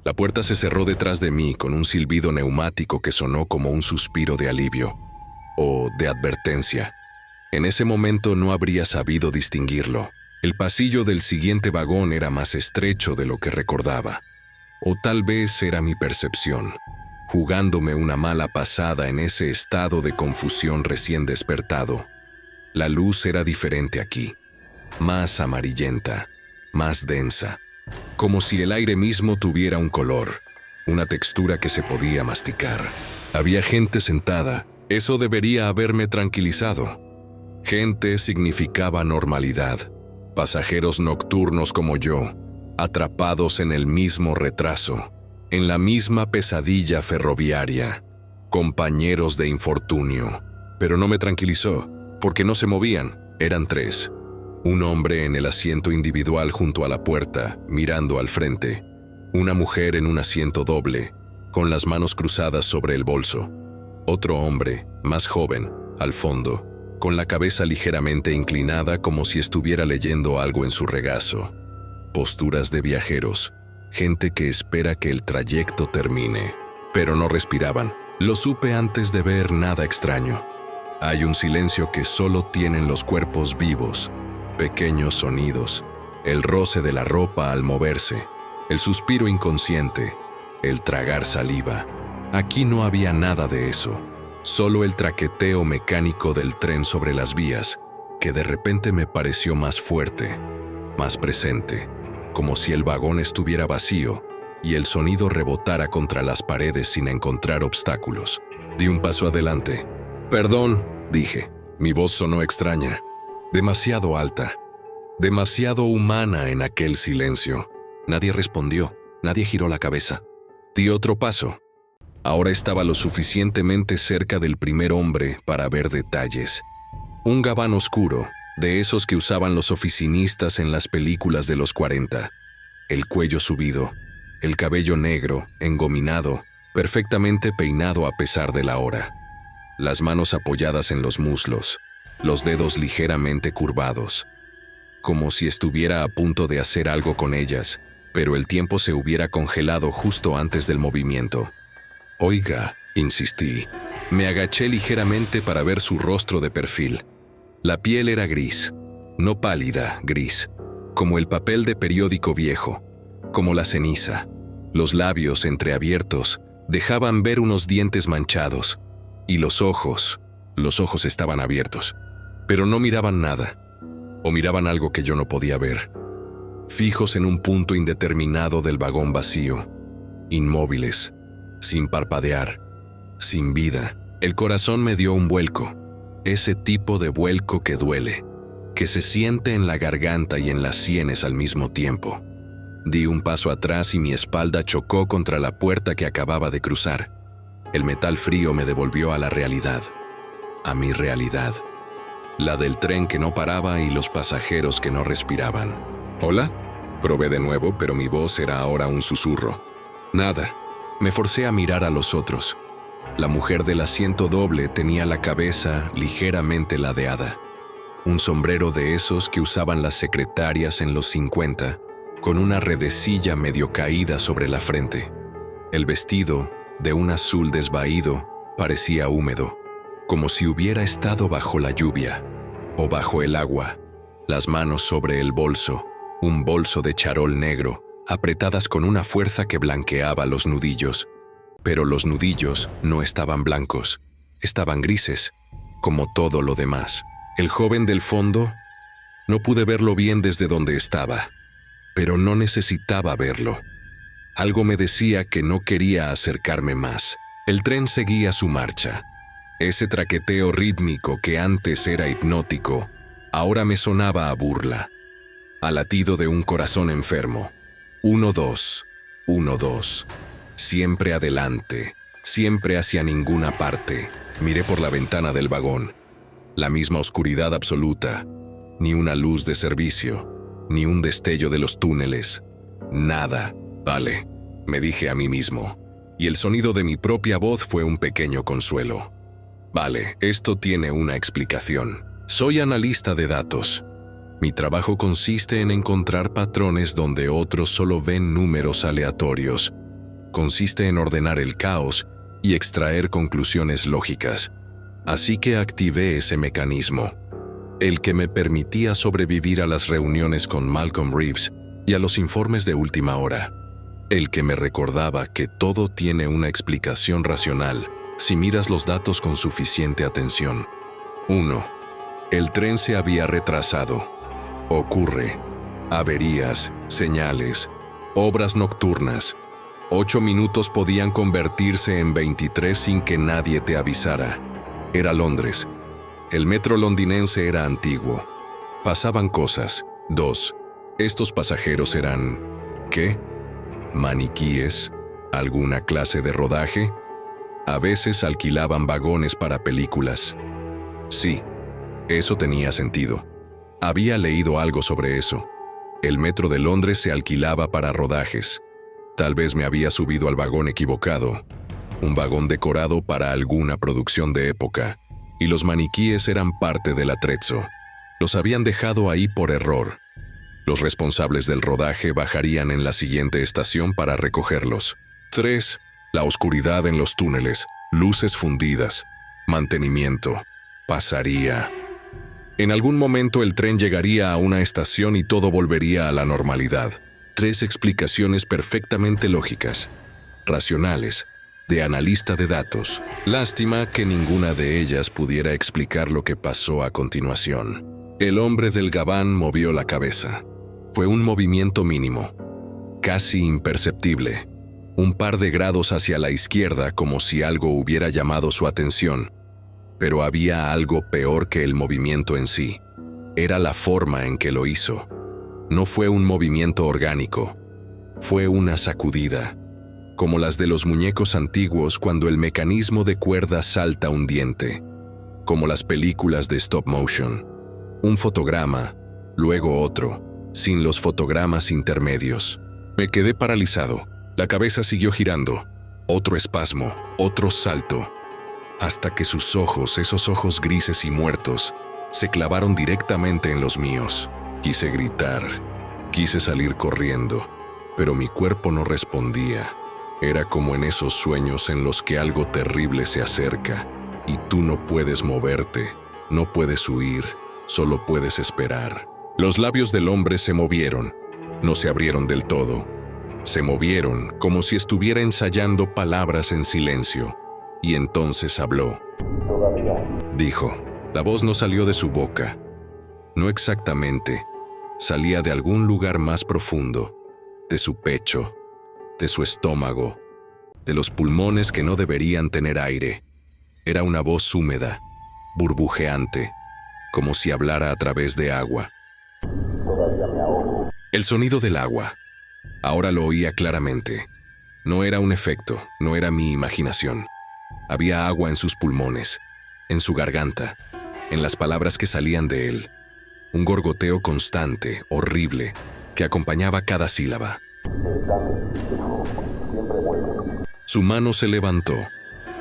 La puerta se cerró detrás de mí con un silbido neumático que sonó como un suspiro de alivio o de advertencia. En ese momento no habría sabido distinguirlo. El pasillo del siguiente vagón era más estrecho de lo que recordaba. O tal vez era mi percepción, jugándome una mala pasada en ese estado de confusión recién despertado. La luz era diferente aquí, más amarillenta, más densa, como si el aire mismo tuviera un color, una textura que se podía masticar. Había gente sentada, eso debería haberme tranquilizado. Gente significaba normalidad, pasajeros nocturnos como yo, atrapados en el mismo retraso, en la misma pesadilla ferroviaria, compañeros de infortunio. Pero no me tranquilizó, porque no se movían, eran tres. Un hombre en el asiento individual junto a la puerta, mirando al frente. Una mujer en un asiento doble, con las manos cruzadas sobre el bolso. Otro hombre, más joven, al fondo, con la cabeza ligeramente inclinada como si estuviera leyendo algo en su regazo. Posturas de viajeros, gente que espera que el trayecto termine. Pero no respiraban. Lo supe antes de ver nada extraño. Hay un silencio que solo tienen los cuerpos vivos. Pequeños sonidos, el roce de la ropa al moverse, el suspiro inconsciente, el tragar saliva. Aquí no había nada de eso, solo el traqueteo mecánico del tren sobre las vías, que de repente me pareció más fuerte, más presente, como si el vagón estuviera vacío y el sonido rebotara contra las paredes sin encontrar obstáculos. Di un paso adelante. «Perdón», dije. Mi voz sonó extraña. Demasiado alta, demasiado humana en aquel silencio. Nadie respondió, nadie giró la cabeza. Di otro paso. Ahora estaba lo suficientemente cerca del primer hombre para ver detalles. Un gabán oscuro, de esos que usaban los oficinistas en las películas de los 40. El cuello subido, el cabello negro, engominado, perfectamente peinado a pesar de la hora. Las manos apoyadas en los muslos. Los dedos ligeramente curvados, como si estuviera a punto de hacer algo con ellas, pero el tiempo se hubiera congelado justo antes del movimiento. «Oiga», insistí. Me agaché ligeramente para ver su rostro de perfil. La piel era gris, no pálida, gris, como el papel de periódico viejo, como la ceniza. Los labios entreabiertos dejaban ver unos dientes manchados, y los ojos estaban abiertos. Pero no miraban nada, o miraban algo que yo no podía ver. Fijos en un punto indeterminado del vagón vacío, inmóviles, sin parpadear, sin vida. El corazón me dio un vuelco, ese tipo de vuelco que duele, que se siente en la garganta y en las sienes al mismo tiempo. Di un paso atrás y mi espalda chocó contra la puerta que acababa de cruzar. El metal frío me devolvió a la realidad, a mi realidad. La del tren que no paraba y los pasajeros que no respiraban. «¿Hola?», probé de nuevo, pero mi voz era ahora un susurro. Nada. Me forcé a mirar a los otros. La mujer del asiento doble tenía la cabeza ligeramente ladeada. Un sombrero de esos que usaban las secretarias en los 50, con una redecilla medio caída sobre la frente. El vestido, de un azul desvaído, parecía húmedo, como si hubiera estado bajo la lluvia o bajo el agua. Las manos sobre el bolso, un bolso de charol negro, apretadas con una fuerza que blanqueaba los nudillos. Pero los nudillos no estaban blancos, estaban grises, como todo lo demás. El joven del fondo, no pude verlo bien desde donde estaba, pero no necesitaba verlo. Algo me decía que no quería acercarme más. El tren seguía su marcha. Ese traqueteo rítmico que antes era hipnótico, ahora me sonaba a burla, a latido de un corazón enfermo. 1, 2, 1, 2. Siempre adelante, siempre hacia ninguna parte. Miré por la ventana del vagón. La misma oscuridad absoluta. Ni una luz de servicio, ni un destello de los túneles. Nada. «Vale», me dije a mí mismo, y el sonido de mi propia voz fue un pequeño consuelo. «Vale, esto tiene una explicación. Soy analista de datos. Mi trabajo consiste en encontrar patrones donde otros solo ven números aleatorios. consiste en ordenar el caos y extraer conclusiones lógicas. Así que activé ese mecanismo, el que me permitía sobrevivir a las reuniones con Malcolm Reeves y a los informes de última hora, el que me recordaba que todo tiene una explicación racional si miras los datos con suficiente atención. 1. El tren se había retrasado. Ocurre. Averías, señales, obras nocturnas. 8 minutos podían convertirse en 23 sin que nadie te avisara. Era Londres. El metro londinense era antiguo. Pasaban cosas. 2. Estos pasajeros eran... ¿qué? ¿Maniquíes? ¿Alguna clase de rodaje? A veces alquilaban vagones para películas. Sí, eso tenía sentido. Había leído algo sobre eso. El metro de Londres se alquilaba para rodajes. Tal vez me había subido al vagón equivocado. Un vagón decorado para alguna producción de época. Y los maniquíes eran parte del atrezzo. Los habían dejado ahí por error. Los responsables del rodaje bajarían en la siguiente estación para recogerlos. 3. La oscuridad en los túneles, luces fundidas, mantenimiento. Pasaría. En algún momento el tren llegaría a una estación y todo volvería a la normalidad. 3 explicaciones perfectamente lógicas, racionales, de analista de datos. Lástima que ninguna de ellas pudiera explicar lo que pasó a continuación. El hombre del gabán movió la cabeza. Fue un movimiento mínimo, casi imperceptible. Un par de grados hacia la izquierda, como si algo hubiera llamado su atención. Pero había algo peor que el movimiento en sí. Era la forma en que lo hizo. No fue un movimiento orgánico. Fue una sacudida, como las de los muñecos antiguos cuando el mecanismo de cuerda salta un diente, como las películas de stop motion. Un fotograma, luego otro, sin los fotogramas intermedios. Me quedé paralizado. La cabeza siguió girando. Otro espasmo, otro salto, hasta que sus ojos, esos ojos grises y muertos, se clavaron directamente en los míos. Quise gritar, quise salir corriendo, pero mi cuerpo no respondía. Era como en esos sueños en los que algo terrible se acerca y tú no puedes moverte, no puedes huir, solo puedes esperar. Los labios del hombre se movieron, no se abrieron del todo. Se movieron como si estuviera ensayando palabras en silencio, y entonces habló. Dijo. La voz no salió de su boca. No exactamente. Salía de algún lugar más profundo, de su pecho, de su estómago, de los pulmones que no deberían tener aire. Era una voz húmeda, burbujeante, como si hablara a través de agua. El sonido del agua. Ahora lo oía claramente. No era un efecto, no era mi imaginación. Había agua en sus pulmones, en su garganta, en las palabras que salían de él. Un gorgoteo constante, horrible, que acompañaba cada sílaba. Su mano se levantó,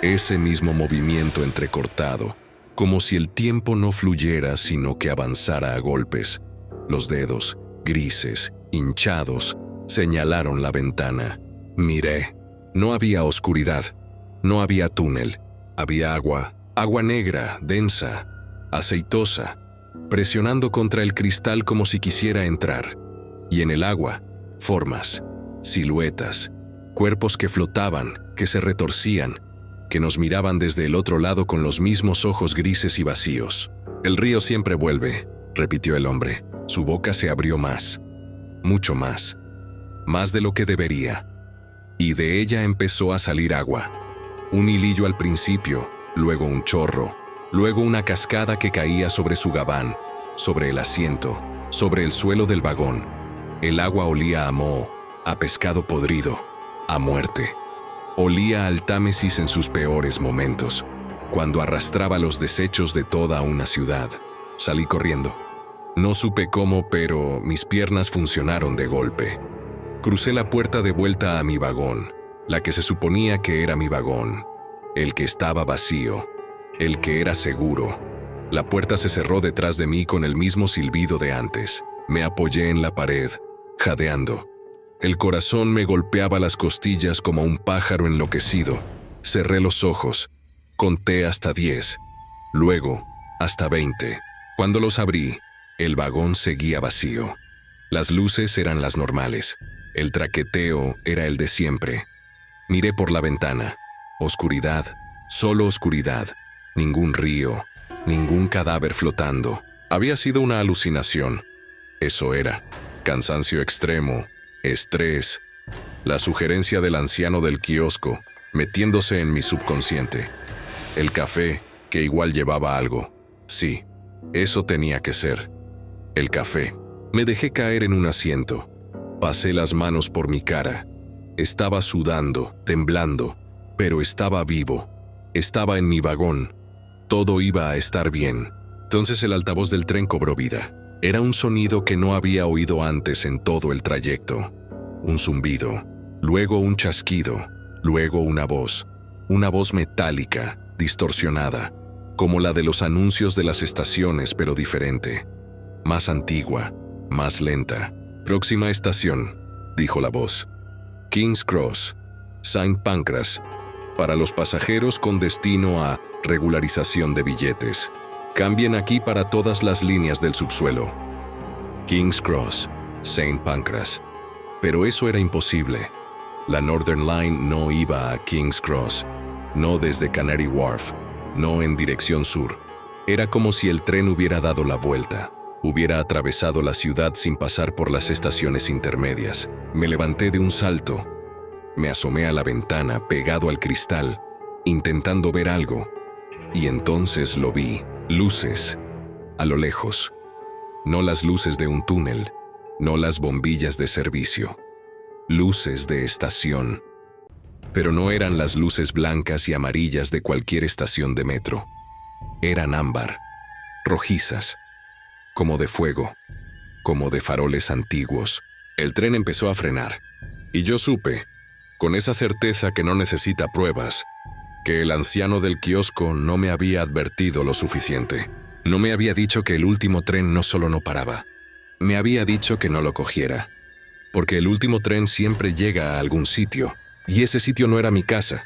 ese mismo movimiento entrecortado, como si el tiempo no fluyera sino que avanzara a golpes. Los dedos, grises, hinchados, señalaron la ventana. Miré. No había oscuridad, no había túnel. Había agua, agua negra, densa, aceitosa, presionando contra el cristal como si quisiera entrar. Y en el agua, formas, siluetas, cuerpos que flotaban, que se retorcían, que nos miraban desde el otro lado con los mismos ojos grises y vacíos. El río siempre vuelve, repitió el hombre. Su boca se abrió más, mucho más de lo que debería. Y de ella empezó a salir agua. Un hilillo al principio, luego un chorro, luego una cascada que caía sobre su gabán, sobre el asiento, sobre el suelo del vagón. El agua olía a moho, a pescado podrido, a muerte. Olía al Támesis en sus peores momentos, cuando arrastraba los desechos de toda una ciudad. Salí corriendo. No supe cómo, pero mis piernas funcionaron de golpe. Crucé la puerta de vuelta a mi vagón, la que se suponía que era mi vagón, el que estaba vacío, el que era seguro. La puerta se cerró detrás de mí con el mismo silbido de antes. Me apoyé en la pared, jadeando. El corazón me golpeaba las costillas como un pájaro enloquecido. Cerré los ojos. Conté hasta 10. Luego, hasta 20. Cuando los abrí, el vagón seguía vacío. Las luces eran las normales. El traqueteo era el de siempre. Miré por la ventana. Oscuridad, solo oscuridad. Ningún río, ningún cadáver flotando. Había sido una alucinación. Eso era. Cansancio extremo, estrés. La sugerencia del anciano del kiosco, metiéndose en mi subconsciente. El café, que igual llevaba algo. Sí, eso tenía que ser. El café. Me dejé caer en un asiento. Pasé las manos por mi cara. Estaba sudando, temblando, pero estaba vivo. Estaba en mi vagón. Todo iba a estar bien. Entonces el altavoz del tren cobró vida. Era un sonido que no había oído antes en todo el trayecto. Un zumbido, luego un chasquido, luego una voz metálica, distorsionada, como la de los anuncios de las estaciones, pero diferente. Más antigua, más lenta. Próxima estación, dijo la voz. King's Cross, St. Pancras, para los pasajeros con destino a regularización de billetes. Cambien aquí para todas las líneas del subsuelo. King's Cross, St. Pancras. Pero eso era imposible. La Northern Line no iba a King's Cross, no desde Canary Wharf, no en dirección sur. Era como si el tren hubiera dado la vuelta, hubiera atravesado la ciudad sin pasar por las estaciones intermedias. Me levanté de un salto. Me asomé a la ventana, pegado al cristal, intentando ver algo. Y entonces lo vi. Luces. A lo lejos. No las luces de un túnel, no las bombillas de servicio. Luces de estación. Pero no eran las luces blancas y amarillas de cualquier estación de metro. Eran ámbar, rojizas, como de fuego, como de faroles antiguos. El tren empezó a frenar, y yo supe, con esa certeza que no necesita pruebas, que el anciano del kiosco no me había advertido lo suficiente. No me había dicho que el último tren no solo no paraba, me había dicho que no lo cogiera, porque el último tren siempre llega a algún sitio, y ese sitio no era mi casa.